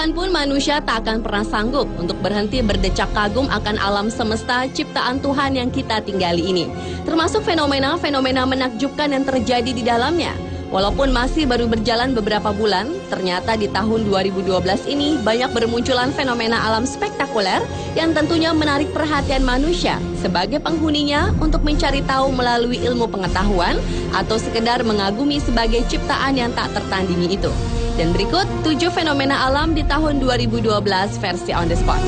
Kapanpun manusia tak akan pernah sanggup untuk berhenti berdecak kagum akan alam semesta ciptaan Tuhan yang kita tinggali ini. Termasuk fenomena-fenomena menakjubkan yang terjadi di dalamnya. Walaupun masih baru berjalan beberapa bulan, ternyata di tahun 2012 ini banyak bermunculan fenomena alam spektakuler yang tentunya menarik perhatian manusia sebagai penghuninya untuk mencari tahu melalui ilmu pengetahuan atau sekedar mengagumi sebagai ciptaan yang tak tertandingi itu. Dan berikut 7 fenomena alam di tahun 2012 versi On The Spot.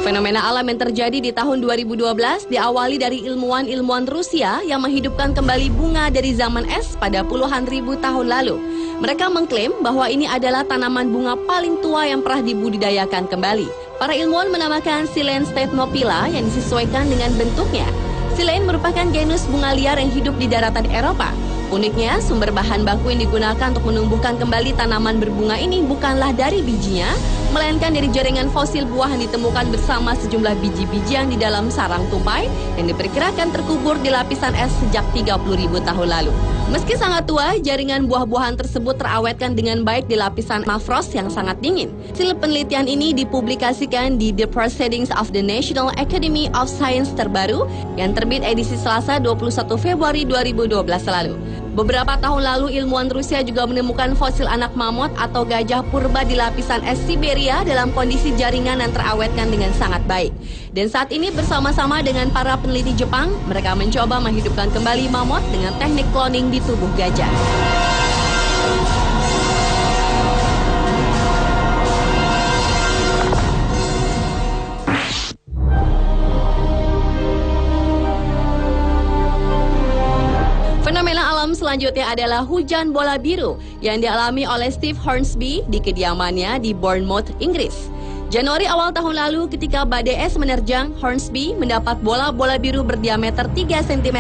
Fenomena alam yang terjadi di tahun 2012 diawali dari ilmuwan-ilmuwan Rusia yang menghidupkan kembali bunga dari zaman es pada puluhan ribu tahun lalu. Mereka mengklaim bahwa ini adalah tanaman bunga paling tua yang pernah dibudidayakan kembali. Para ilmuwan menamakan Silene stephnophylla yang disesuaikan dengan bentuknya. Silene merupakan genus bunga liar yang hidup di daratan Eropa. Uniknya, sumber bahan baku yang digunakan untuk menumbuhkan kembali tanaman berbunga ini bukanlah dari bijinya, melainkan dari jaringan fosil buah yang ditemukan bersama sejumlah biji-bijian di dalam sarang tupai yang diperkirakan terkubur di lapisan es sejak 30.000 tahun lalu. Meski sangat tua, jaringan buah-buahan tersebut terawetkan dengan baik di lapisan permafrost yang sangat dingin. Hasil penelitian ini dipublikasikan di The Proceedings of the National Academy of Science terbaru yang terbit edisi Selasa 21 Februari 2012 lalu. Beberapa tahun lalu, ilmuwan Rusia juga menemukan fosil anak mamut atau gajah purba di lapisan es Siberia dalam kondisi jaringan yang terawetkan dengan sangat baik. Dan saat ini bersama-sama dengan para peneliti Jepang, mereka mencoba menghidupkan kembali mamut dengan teknik cloning di tubuh gajah. Fenomena alam selanjutnya adalah hujan bola biru yang dialami oleh Steve Hornsby di kediamannya di Bournemouth, Inggris. Januari awal tahun lalu ketika badai es menerjang, Hornsby mendapat bola-bola biru berdiameter 3 cm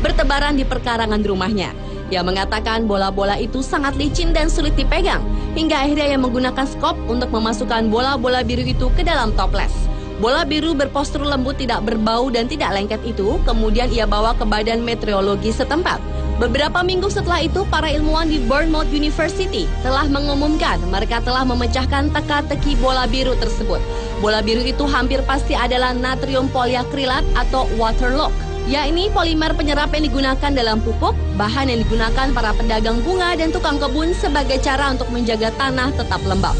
bertebaran di perkarangan rumahnya. Ia mengatakan bola-bola itu sangat licin dan sulit dipegang, hingga akhirnya ia menggunakan skop untuk memasukkan bola-bola biru itu ke dalam toples. Bola biru berpostur lembut, tidak berbau dan tidak lengket itu kemudian ia bawa ke badan meteorologi setempat. Beberapa minggu setelah itu, para ilmuwan di Bournemouth University telah mengumumkan mereka telah memecahkan teka-teki bola biru tersebut. Bola biru itu hampir pasti adalah natrium polyakrilat atau waterlock, yakni polimer penyerap yang digunakan dalam pupuk, bahan yang digunakan para pedagang bunga dan tukang kebun sebagai cara untuk menjaga tanah tetap lembab.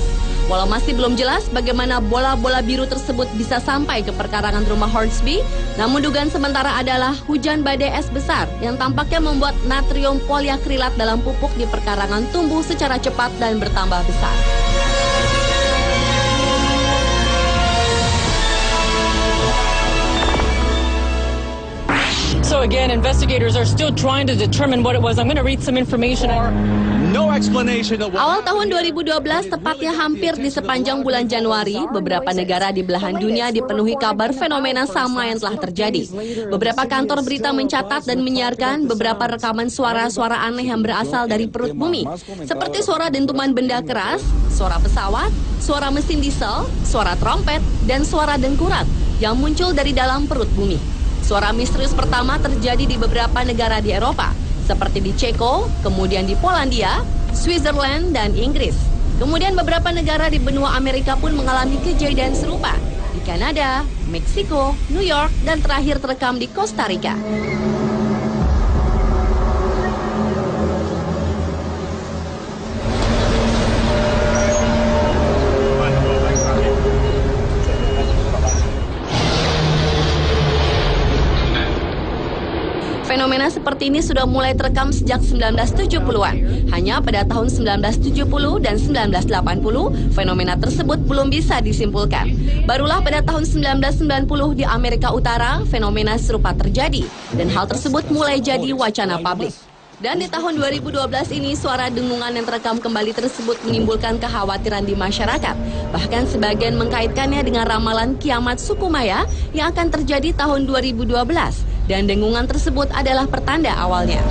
Walau masih belum jelas bagaimana bola-bola biru tersebut bisa sampai ke perkarangan rumah Hornsby, namun dugaan sementara adalah hujan badai es besar yang tampaknya membuat natrium polyakrilat dalam pupuk di perkarangan tumbuh secara cepat dan bertambah besar. So again, investigators are still trying to determine what it was. I'm going to read some information. No explanation of Awal tahun 2012, tepatnya hampir di sepanjang bulan Januari, beberapa negara di belahan dunia dipenuhi kabar fenomena sama yang telah terjadi. Beberapa kantor berita mencatat dan menyiarkan beberapa rekaman suara-suara aneh yang berasal dari perut bumi, seperti suara dentuman benda keras, suara pesawat, suara mesin diesel, suara trompet, dan suara dengkurat yang muncul dari dalam perut bumi. Suara misterius pertama terjadi di beberapa negara di Eropa, seperti di Ceko, kemudian di Polandia, Switzerland, dan Inggris. Kemudian beberapa negara di benua Amerika pun mengalami kejadian serupa, di Kanada, Meksiko, New York, dan terakhir terekam di Costa Rica. Fenomena seperti ini sudah mulai terekam sejak 1970-an. Hanya pada tahun 1970 dan 1980, fenomena tersebut belum bisa disimpulkan. Barulah pada tahun 1990 di Amerika Utara, fenomena serupa terjadi. Dan hal tersebut mulai jadi wacana publik. Dan di tahun 2012 ini, suara dengungan yang terekam kembali tersebut menimbulkan kekhawatiran di masyarakat. Bahkan sebagian mengkaitkannya dengan ramalan kiamat suku Maya yang akan terjadi tahun 2012. Dan dengungan tersebut adalah pertanda awalnya.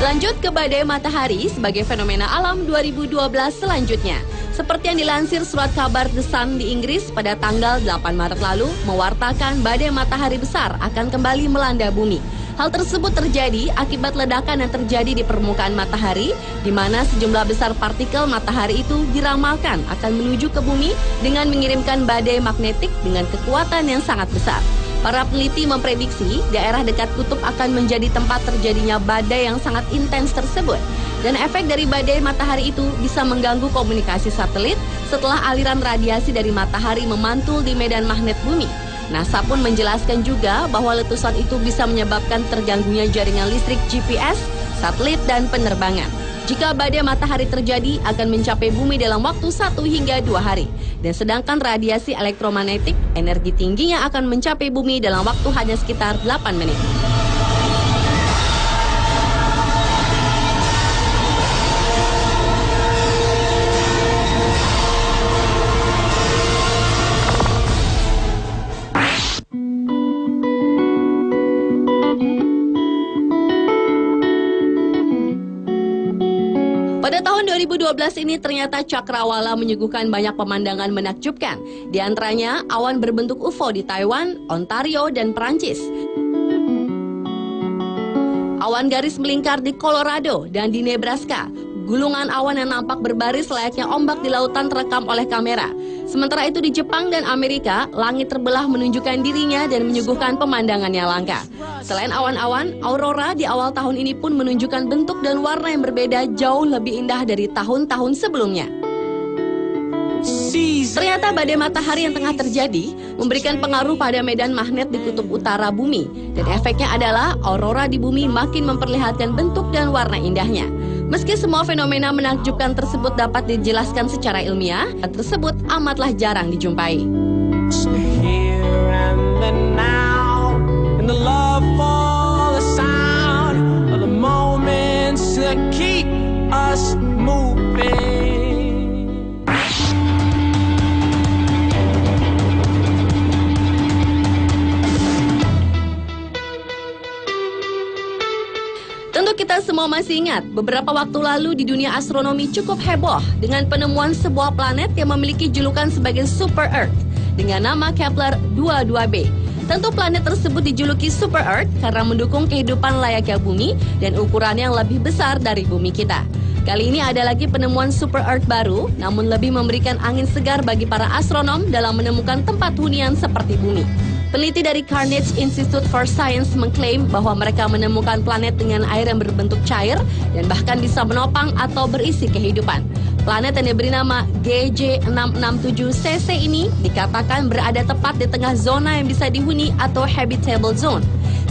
Lanjut ke badai matahari sebagai fenomena alam 2012 selanjutnya. Seperti yang dilansir surat kabar The Sun di Inggris pada tanggal 8 Maret lalu, mewartakan badai matahari besar akan kembali melanda bumi. Hal tersebut terjadi akibat ledakan yang terjadi di permukaan matahari, di mana sejumlah besar partikel matahari itu diramalkan akan menuju ke bumi dengan mengirimkan badai magnetik dengan kekuatan yang sangat besar. Para peneliti memprediksi daerah dekat kutub akan menjadi tempat terjadinya badai yang sangat intens tersebut. Dan efek dari badai matahari itu bisa mengganggu komunikasi satelit setelah aliran radiasi dari matahari memantul di medan magnet bumi. NASA pun menjelaskan juga bahwa letusan itu bisa menyebabkan terganggunya jaringan listrik GPS, satelit, dan penerbangan. Jika badai matahari terjadi, akan mencapai bumi dalam waktu 1 hingga 2 hari. Dan sedangkan radiasi elektromagnetik, energi tingginya akan mencapai bumi dalam waktu hanya sekitar 8 menit. Pada tahun 2012 ini ternyata cakrawala menyuguhkan banyak pemandangan menakjubkan. Di antaranya awan berbentuk UFO di Taiwan, Ontario, dan Perancis. Awan garis melingkar di Colorado dan di Nebraska. Gulungan awan yang nampak berbaris layaknya ombak di lautan terekam oleh kamera. Sementara itu di Jepang dan Amerika, langit terbelah menunjukkan dirinya dan menyuguhkan pemandangan yang langka. Selain awan-awan, aurora di awal tahun ini pun menunjukkan bentuk dan warna yang berbeda jauh lebih indah dari tahun-tahun sebelumnya. Ternyata badai matahari yang tengah terjadi memberikan pengaruh pada medan magnet di kutub utara bumi. Dan efeknya adalah aurora di bumi makin memperlihatkan bentuk dan warna indahnya. Meski semua fenomena menakjubkan tersebut dapat dijelaskan secara ilmiah, hal tersebut amatlah jarang dijumpai. Tentu kita semua masih ingat, beberapa waktu lalu di dunia astronomi cukup heboh dengan penemuan sebuah planet yang memiliki julukan sebagai Super Earth dengan nama Kepler 22b. Tentu planet tersebut dijuluki Super Earth karena mendukung kehidupan layaknya bumi dan ukurannya yang lebih besar dari bumi kita. Kali ini ada lagi penemuan Super Earth baru, namun lebih memberikan angin segar bagi para astronom dalam menemukan tempat hunian seperti bumi. Peneliti dari Carnegie Institute for Science mengklaim bahwa mereka menemukan planet dengan air yang berbentuk cair dan bahkan bisa menopang atau berisi kehidupan. Planet yang diberi nama GJ667cc ini dikatakan berada tepat di tengah zona yang bisa dihuni atau habitable zone.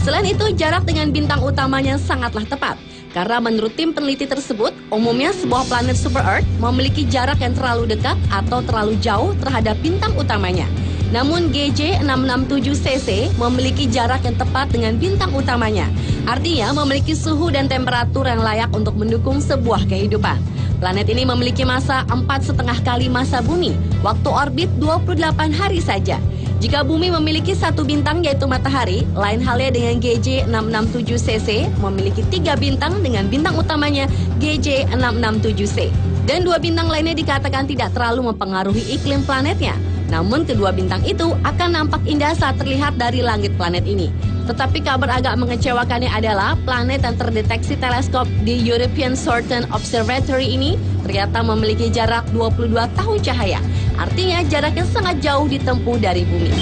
Selain itu, jarak dengan bintang utamanya sangatlah tepat. Karena menurut tim peneliti tersebut, umumnya sebuah planet Super Earth memiliki jarak yang terlalu dekat atau terlalu jauh terhadap bintang utamanya. Namun GJ667cc memiliki jarak yang tepat dengan bintang utamanya. Artinya memiliki suhu dan temperatur yang layak untuk mendukung sebuah kehidupan. Planet ini memiliki massa 4,5 kali massa bumi, waktu orbit 28 hari saja. Jika bumi memiliki satu bintang yaitu matahari, lain halnya dengan GJ667cc memiliki 3 bintang dengan bintang utamanya GJ667c. Dan 2 bintang lainnya dikatakan tidak terlalu mempengaruhi iklim planetnya. Namun kedua bintang itu akan nampak indah saat terlihat dari langit planet ini. Tetapi kabar agak mengecewakannya adalah planet yang terdeteksi teleskop di European Southern Observatory ini ternyata memiliki jarak 22 tahun cahaya. Artinya jaraknya sangat jauh ditempuh dari bumi.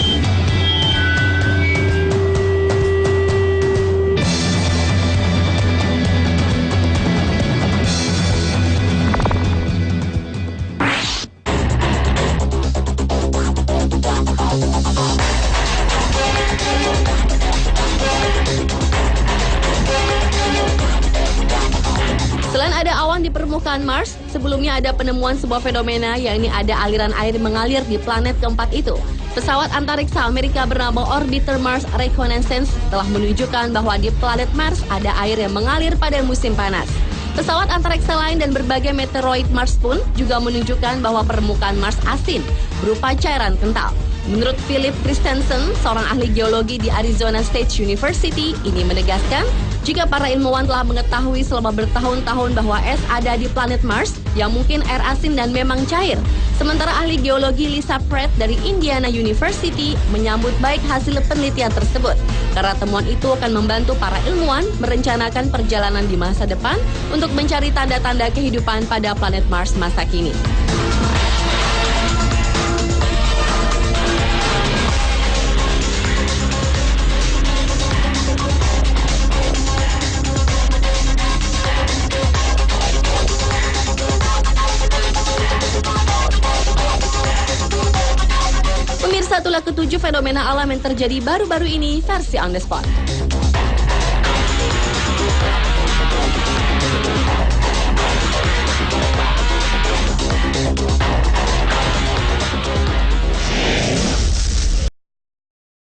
di permukaan Mars, sebelumnya ada penemuan sebuah fenomena, yakni ada aliran air mengalir di planet keempat itu. Pesawat antariksa Amerika bernama Orbiter Mars Reconnaissance telah menunjukkan bahwa di planet Mars ada air yang mengalir pada musim panas. Pesawat antariksa lain dan berbagai meteoroid Mars pun juga menunjukkan bahwa permukaan Mars asin, berupa cairan kental. Menurut Philip Christensen, seorang ahli geologi di Arizona State University, ini menegaskan jika para ilmuwan telah mengetahui selama bertahun-tahun bahwa es ada di planet Mars yang mungkin air asin dan memang cair. Sementara ahli geologi Lisa Pratt dari Indiana University menyambut baik hasil penelitian tersebut karena temuan itu akan membantu para ilmuwan merencanakan perjalanan di masa depan untuk mencari tanda-tanda kehidupan pada planet Mars masa kini. Pemirsa, itulah ketujuh fenomena alam yang terjadi baru-baru ini versi On The Spot.